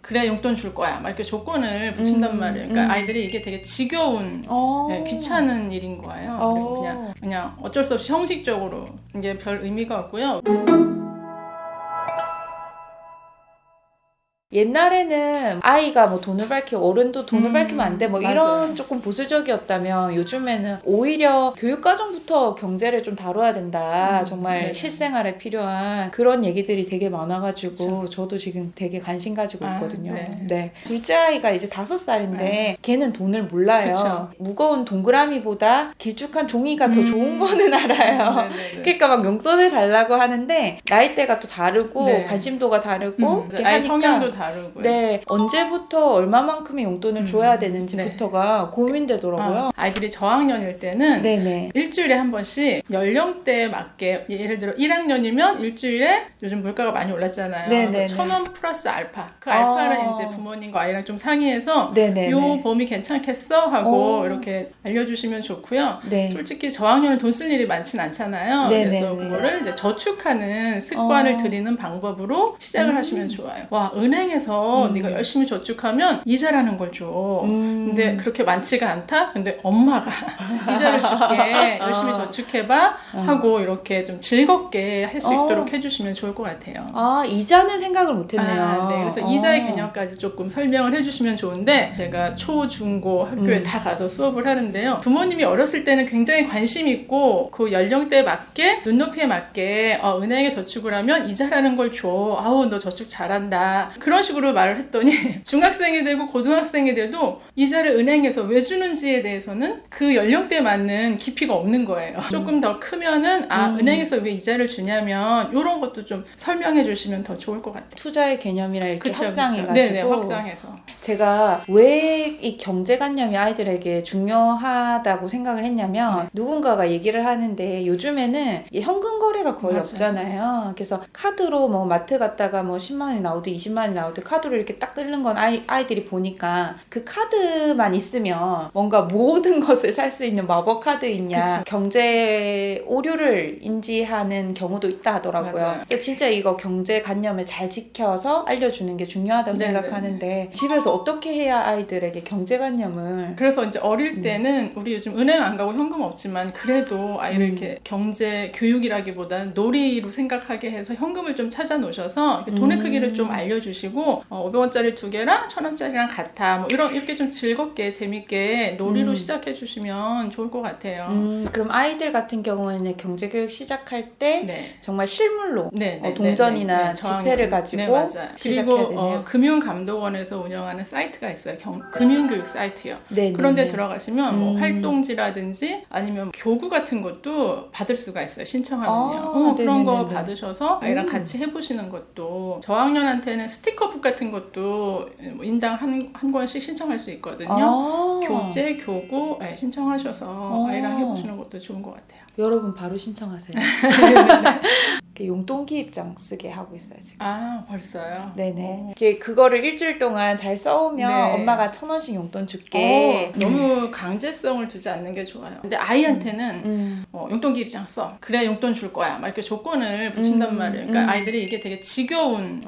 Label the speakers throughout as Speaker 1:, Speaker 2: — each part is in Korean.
Speaker 1: 그래야 용돈 줄 거야 막 이렇게 조건을 붙인단 말이에요. 그러니까 아이들이 이게 되게 지겨운 네, 귀찮은 일인 거예요. 그리고 그냥 어쩔 수 없이 형식적으로 이게 별 의미가 없고요.
Speaker 2: 옛날에는 아이가 뭐 돈을 밝히고 어른도 돈을 밝히면 안 돼 뭐 이런
Speaker 1: 맞아요.
Speaker 2: 조금 보수적이었다면 요즘에는 오히려 교육과정부터 경제를 좀 다뤄야 된다. 정말
Speaker 1: 네네.
Speaker 2: 실생활에 필요한 그런 얘기들이 되게 많아가지고
Speaker 1: 그쵸.
Speaker 2: 저도 지금 되게 관심 가지고 있거든요.
Speaker 1: 네.
Speaker 2: 네. 둘째 아이가 이제 5살인데 걔는 돈을 몰라요.
Speaker 1: 그쵸.
Speaker 2: 무거운 동그라미보다 길쭉한 종이가 더 좋은 거는 알아요.
Speaker 1: 네네네.
Speaker 2: 그러니까 막 용돈을 달라고 하는데 나이대가 또 다르고
Speaker 1: 네.
Speaker 2: 관심도가 다르고 이렇게
Speaker 1: 아이
Speaker 2: 하니까
Speaker 1: 성향도 다르고요.
Speaker 2: 네, 언제부터 얼마만큼의 용돈을 줘야 되는지부터가 고민되더라고요.
Speaker 1: 아이들이 저학년일 때는
Speaker 2: 네네.
Speaker 1: 일주일에 한 번씩 연령대에 맞게 예를 들어 1학년이면 일주일에 요즘 물가가 많이 올랐잖아요.
Speaker 2: 네네네.
Speaker 1: 그래서 1,000원 플러스 알파. 그 알파는 이제 부모님과 아이랑 좀 상의해서
Speaker 2: 네네네.
Speaker 1: 요 범위 괜찮겠어? 하고 이렇게 알려주시면 좋고요.
Speaker 2: 네.
Speaker 1: 솔직히 저학년은 돈 쓸 일이 많진 않잖아요.
Speaker 2: 네네네.
Speaker 1: 그래서 그거를 이제 저축하는 습관을 들이는 방법으로 시작을 하시면 좋아요. 와, 은행에서 네가 열심히 저축하면 이자라는 걸 줘. 근데 그렇게 많지가 않다? 근데 엄마가 이자를 줄게. 열심히 저축해봐. 하고 이렇게 좀 즐겁게 할 수 있도록 해주시면 좋을 것 같아요.
Speaker 2: 아, 이자는 생각을 못했네요.
Speaker 1: 네. 그래서 이자의 개념까지 조금 설명을 해주시면 좋은데 제가 초, 중, 고 학교에 다 가서 수업을 하는데요. 부모님이 어렸을 때는 굉장히 관심 있고 그 연령대에 맞게 눈높이에 맞게 은행에 저축을 하면 이자라는 걸 줘. 아우 너 저축 잘한다. 그런 식으로 말을 했더니 중학생이 되고 고등학생이 돼도 이자를 은행에서 왜 주는지에 대해서는 그 연령대에 맞는 깊이가 없는 거예요. 조금 더 크면은 은행에서 왜 이자를 주냐면 이런 것도 좀 설명해 주시면 더 좋을 것 같아요.
Speaker 2: 투자의 개념이랑 이렇게
Speaker 1: 그쵸,
Speaker 2: 확장해가지고
Speaker 1: 네네, 확장해서.
Speaker 2: 제가 왜 이 경제관념이 아이들에게 중요하다고 생각을 했냐면 누군가가 얘기를 하는데 요즘에는 이 현금 거래가 거의
Speaker 1: 맞아요.
Speaker 2: 없잖아요. 그래서 카드로 뭐 마트 갔다가 뭐 10만 원이 나오든 20만 원이 나오든 카드로 이렇게 딱 끓는 건 아이들이 보니까 그 카드만 있으면 뭔가 모든 것을 살 수 있는 마법 카드 있냐.
Speaker 1: 그쵸.
Speaker 2: 경제 오류를 인지하는 경우도 있다 하더라고요.
Speaker 1: 맞아요.
Speaker 2: 그래서 진짜 이거 경제관념을 잘 지켜서 알려주는 게 중요하다고
Speaker 1: 네네.
Speaker 2: 생각하는데 집에서 어떻게 해야 아이들에게 경제관념을
Speaker 1: 그래서 이제 어릴 때는 우리 요즘 은행 안 가고 현금 없지만 그래도 아이를 이렇게 경제 교육이라기보다는 놀이로 생각하게 해서 현금을 좀 찾아 놓으셔서 돈의 크기를 좀 알려주시고 500원짜리 2개랑 1,000원짜리랑 같아 뭐 이렇게 좀 즐겁게 재밌게 놀이로 시작해 주시면 좋을 것 같아요.
Speaker 2: 그럼 아이들 같은 경우에는 경제교육 시작할 때
Speaker 1: 네.
Speaker 2: 정말 실물로
Speaker 1: 네,
Speaker 2: 동전이나
Speaker 1: 저학년.
Speaker 2: 지폐를 가지고
Speaker 1: 네, 맞아요.
Speaker 2: 시작해야
Speaker 1: 그리고
Speaker 2: 되네요.
Speaker 1: 금융감독원에서 운영하는 사이트가 있어요. 금융교육 사이트요.
Speaker 2: 네,
Speaker 1: 그런데
Speaker 2: 네.
Speaker 1: 들어가시면 뭐 활동지라든지 아니면 교구 같은 것도 받을 수가 있어요. 신청하면요. 그런 거
Speaker 2: 네네네네.
Speaker 1: 받으셔서 아이랑 같이 해보시는 것도 저학년한테는 스티커북 같은 것도 뭐 인당 한 권씩 신청할 수 있거든요. 교재, 교구 신청하셔서 아이랑 해보시는 것도 좋은 것 같아요.
Speaker 2: 여러분 바로 신청하세요. 용돈 기입장 쓰게 하고 있어요 지금.
Speaker 1: 아, 벌써요?
Speaker 2: 네네. 그거를 일주일 동안 잘 써오면
Speaker 1: 네.
Speaker 2: 엄마가 1,000원씩 용돈 줄게.
Speaker 1: 너무 강제성을 두지 않는 게 좋아요. 근데 아이한테는 용돈 기입장 써. 그래야 용돈 줄 거야. 막 이렇게 조건을 붙인단 말이에요. 그러니까 아이들이 이게 되게 지겨운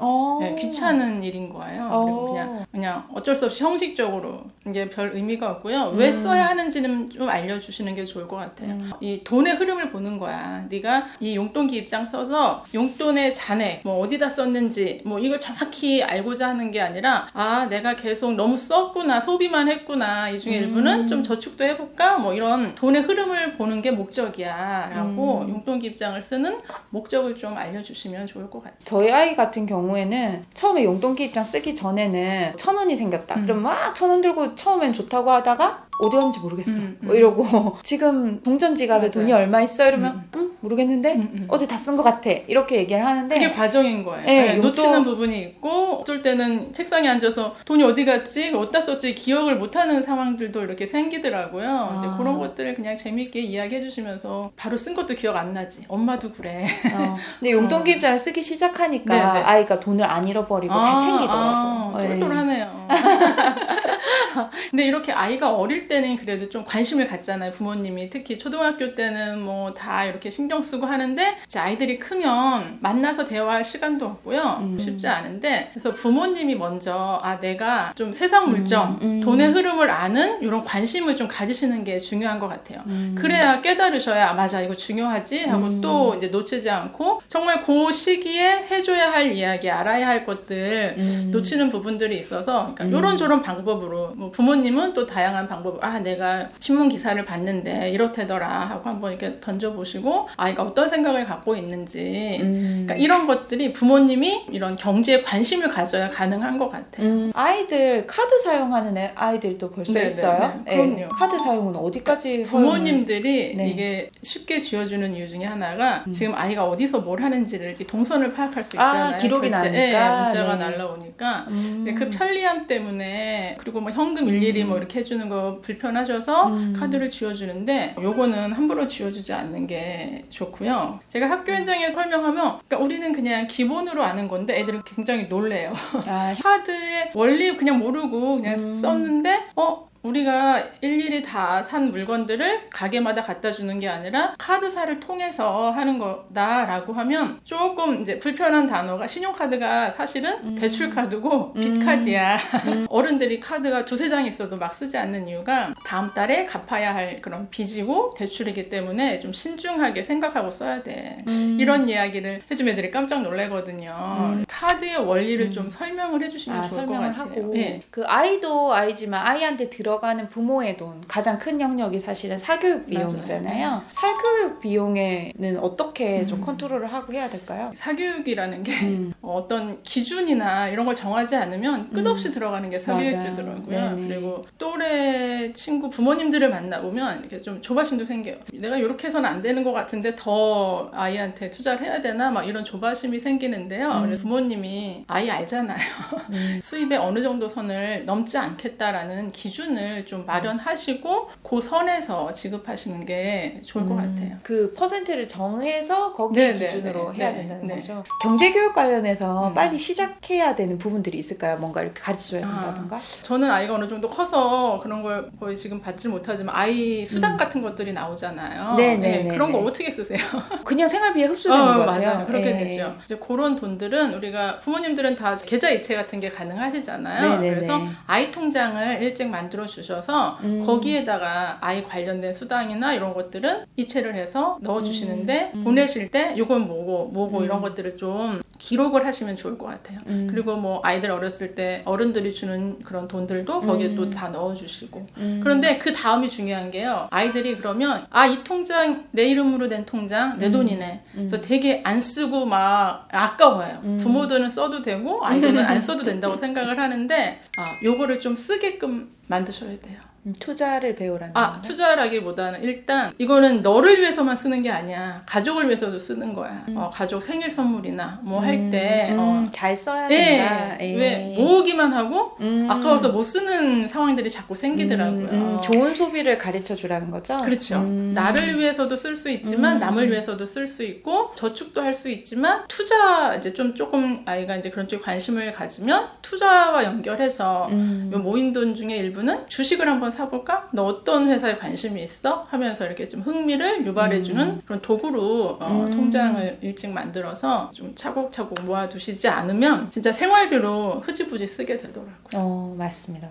Speaker 1: 귀찮은 일인 거예요. 그리고 그냥 어쩔 수 없이 형식적으로 이게 별 의미가 없고요. 왜 써야 하는지는 좀 알려주시는 게 좋을 것 같아요. 이 돈의 흐름을 보는 거야. 네가 이 용돈 기입장 써서 용돈의 잔액 뭐 어디다 썼는지 뭐 이걸 정확히 알고자 하는 게 아니라 내가 계속 너무 썼구나, 소비만 했구나, 이 중에 일부는 좀 저축도 해볼까, 뭐 이런 돈의 흐름을 보는 게 목적이야 라고 용돈 기입장을 쓰는 목적을 좀 알려주시면 좋을 것 같아요.
Speaker 2: 저희 아이 같은 경우에는 처음에 용돈 기입장 쓰기 전에는 1,000원이 생겼다. 그럼 막 1,000원 들고 처음엔 좋다고 하다가 어디 갔는지 모르겠어. 뭐 이러고 지금 동전 지갑에
Speaker 1: 맞아요.
Speaker 2: 돈이 얼마 있어? 이러면 모르겠는데 어제 다 쓴 것 같아. 이렇게 얘기를 하는데
Speaker 1: 그게 과정인 거예요.
Speaker 2: 네,
Speaker 1: 놓치는 부분이 있고 어쩔 때는 책상에 앉아서 돈이 어디 갔지? 어디다 썼지? 기억을 못하는 상황들도 이렇게 생기더라고요. 이제 그런 것들을 그냥 재밌게 이야기해 주시면서 바로 쓴 것도 기억 안 나지. 엄마도 그래.
Speaker 2: 근데 용돈 기입장을 쓰기 시작하니까
Speaker 1: 네네.
Speaker 2: 아이가 돈을 안 잃어버리고 잘 챙기더라고요.
Speaker 1: 똘똘하네요. 근데 이렇게 아이가 어릴 때는 그래도 좀 관심을 갖잖아요. 부모님이 특히 초등학교 때는 뭐 다 이렇게 신경 쓰고 하는데 이제 아이들이 크면 만나서 대화할 시간도 없고요. 쉽지 않은데 그래서 부모님이 먼저 내가 좀 세상 물정, 돈의 흐름을 아는 이런 관심을 좀 가지시는 게 중요한 것 같아요. 그래야 깨달으셔야 맞아 이거 중요하지 하고 또 이제 놓치지 않고 정말 그 시기에 해줘야 할 이야기, 알아야 할 것들 놓치는 부분들이 있어서 그러니까 이런저런 방법으로 뭐 부모님은 또 다양한 방법으로 내가 신문 기사를 봤는데 이렇다더라 하고 한번 이렇게 던져보시고 아이가 어떤 생각을 갖고 있는지 그러니까 이런 것들이 부모님이 이런 경제에 관심을 가져야 가능한 것 같아요.
Speaker 2: 아이들 카드 사용하는 아이들도 벌써 있어요?
Speaker 1: 그럼요.
Speaker 2: 카드 사용은 어디까지
Speaker 1: 부모님들이 이게 쉽게 쥐어주는 이유 중에 하나가 지금 아이가 어디서 뭘 하는지를 이렇게 동선을 파악할 수 있잖아요.
Speaker 2: 기록이 나니까.
Speaker 1: 문자가 날라오니까. 근데 그 편리함 때문에 그리고 뭐 현금 일일이 뭐 이렇게 해주는 거 불편하셔서 카드를 쥐어주는데 요거는 함부로 쥐어주지 않는 게 좋고요. 제가 학교 현장에 설명하면 그러니까 우리는 그냥 기본으로 아는 건데 애들은 굉장히 놀래요. 카드의 원리 그냥 모르고 그냥 썼는데 우리가 일일이 다 산 물건들을 가게마다 갖다 주는 게 아니라 카드사를 통해서 하는 거다라고 하면 조금 이제 불편한 단어가 신용카드가 사실은 대출카드고 빚카드야. 어른들이 카드가 두세 장 있어도 막 쓰지 않는 이유가 다음 달에 갚아야 할 그런 빚이고 대출이기 때문에 좀 신중하게 생각하고 써야 돼. 이런 이야기를 해주면 애들이 깜짝 놀라거든요. 카드의 원리를 좀 설명을 해주시면 좋을 것 같아요.
Speaker 2: 하고. 그 아이도 아이지만 아이한테 들어가는 부모의 돈 가장 큰 영역이 사실은 사교육 비용이잖아요. 사교육 비용에는 어떻게 좀 컨트롤을 하고 해야 될까요?
Speaker 1: 사교육이라는 게 어떤 기준이나 이런 걸 정하지 않으면 끝없이 들어가는 게 사교육이더라고요. 그리고 또래 친구 부모님들을 만나보면 이렇게 좀 조바심도 생겨요. 내가 이렇게 해서는 안 되는 것 같은데 더 아이한테 투자를 해야 되나 막 이런 조바심이 생기는데요. 그래서 부모님이 아이 알잖아요. 수입의 어느 정도 선을 넘지 않겠다라는 기준을 좀 마련하시고 그 선에서 지급하시는 게 좋을 것 같아요.
Speaker 2: 그 퍼센트를 정해서 거기 기준으로 해야 된다는 거죠. 경제교육 관련해서 빨리 시작해야 되는 부분들이 있을까요? 뭔가 이렇게 가르쳐줘야 된다든가?
Speaker 1: 저는 아이가 어느 정도 커서 그런 걸 거의 지금 받지 못하지만 아이 수당 같은 것들이 나오잖아요. 그런 거 어떻게 쓰세요?
Speaker 2: 그냥 생활비에 흡수되는 것 같아요.
Speaker 1: 맞아요. 그렇게 되죠. 이제 그런 돈들은 우리가 부모님들은 다 계좌 이체 같은 게 가능하시잖아요. 그래서 아이 통장을 일찍 만들어 주셔서 거기에다가 아이 관련된 수당이나 이런 것들은 이체를 해서 넣어주시는데 보내실 때 이건 뭐고 이런 것들을 좀 기록을 하시면 좋을 것 같아요. 그리고 뭐 아이들 어렸을 때 어른들이 주는 그런 돈들도 거기에 또 다 넣어주시고 그런데 그 다음이 중요한 게요. 아이들이 그러면 이 통장 내 이름으로 된 통장 내 돈이네. 그래서 되게 안 쓰고 막 아까워요. 부모들은 써도 되고 아이들은 안 써도 된다고 생각을 하는데 요거를 좀 쓰게끔 만드셔야 돼요.
Speaker 2: 투자를 배우라는
Speaker 1: 투자라기보다는 일단 이거는 너를 위해서만 쓰는 게 아니야. 가족을 위해서도 쓰는 거야. 가족 생일 선물이나 뭐 할 때
Speaker 2: 잘 써야 된다.
Speaker 1: 왜 모으기만 하고 아까워서 못 쓰는 상황들이 자꾸 생기더라고요.
Speaker 2: 좋은 소비를 가르쳐 주라는 거죠?
Speaker 1: 그렇죠. 나를 위해서도 쓸 수 있지만 남을 위해서도 쓸 수 있고 저축도 할 수 있지만 투자 이제 좀 조금 아이가 이제 그런 쪽에 관심을 가지면 투자와 연결해서 요 모인 돈 중에 일부는 주식을 한번 사볼까? 너 어떤 회사에 관심이 있어? 하면서 이렇게 좀 흥미를 유발해주는 그런 도구로 통장을 일찍 만들어서 좀 차곡차곡 모아두시지 않으면 진짜 생활비로 흐지부지 쓰게 되더라고요.
Speaker 2: 맞습니다.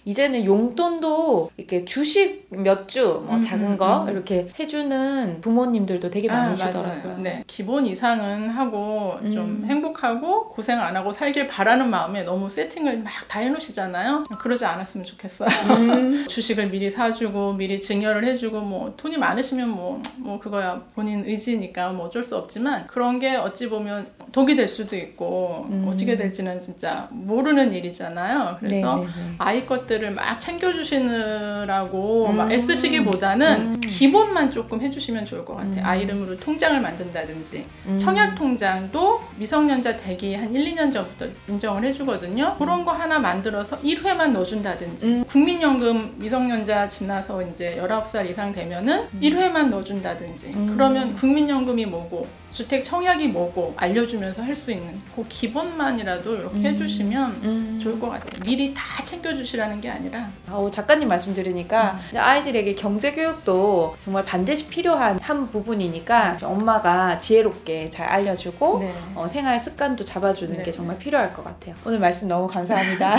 Speaker 2: 이제는 용돈도 이렇게 주식 몇 주, 작은 거 이렇게 해주는 부모님들도 되게 많으시더라고요.
Speaker 1: 기본 이상은 하고 좀 행복하고 고생 안 하고 살길 바라는 마음에 너무 세팅을 막 다 해놓으시잖아요. 그러지 않았으면 좋겠어요. 주식을 미리 사주고 미리 증여를 해주고 뭐 돈이 많으시면 뭐 그거야 본인 의지니까 뭐 어쩔 수 없지만 그런 게 어찌 보면 독이 될 수도 있고 어떻게 될지는 진짜 모르는 일이잖아요. 그래서 아이 것들을 막 챙겨주시느라고 막 애쓰시기보다는 기본만 조금 해주시면 좋을 것 같아요. 아이 이름으로 통장을 만든다든지 청약통장도 미성년자 되기 한 1, 2년 전부터 인정을 해주거든요. 그런 거 하나 만들어서 1회만 넣어준다든지 국민연금 미성년자 지나서 이제 19살 이상 되면은 1회만 넣어준다든지 그러면 국민연금이 뭐고 주택 청약이 뭐고 알려주면서 할 수 있는 그 기본만이라도 이렇게 해주시면 좋을 것 같아요. 미리 다 챙겨주시라는 게 아니라.
Speaker 2: 작가님 말씀 들으니까 이제 아이들에게 경제교육도 정말 반드시 필요한 한 부분이니까 엄마가 지혜롭게 잘 알려주고
Speaker 1: 네.
Speaker 2: 생활 습관도 잡아주는
Speaker 1: 네.
Speaker 2: 게 정말 필요할 것 같아요. 오늘 말씀 너무 감사합니다.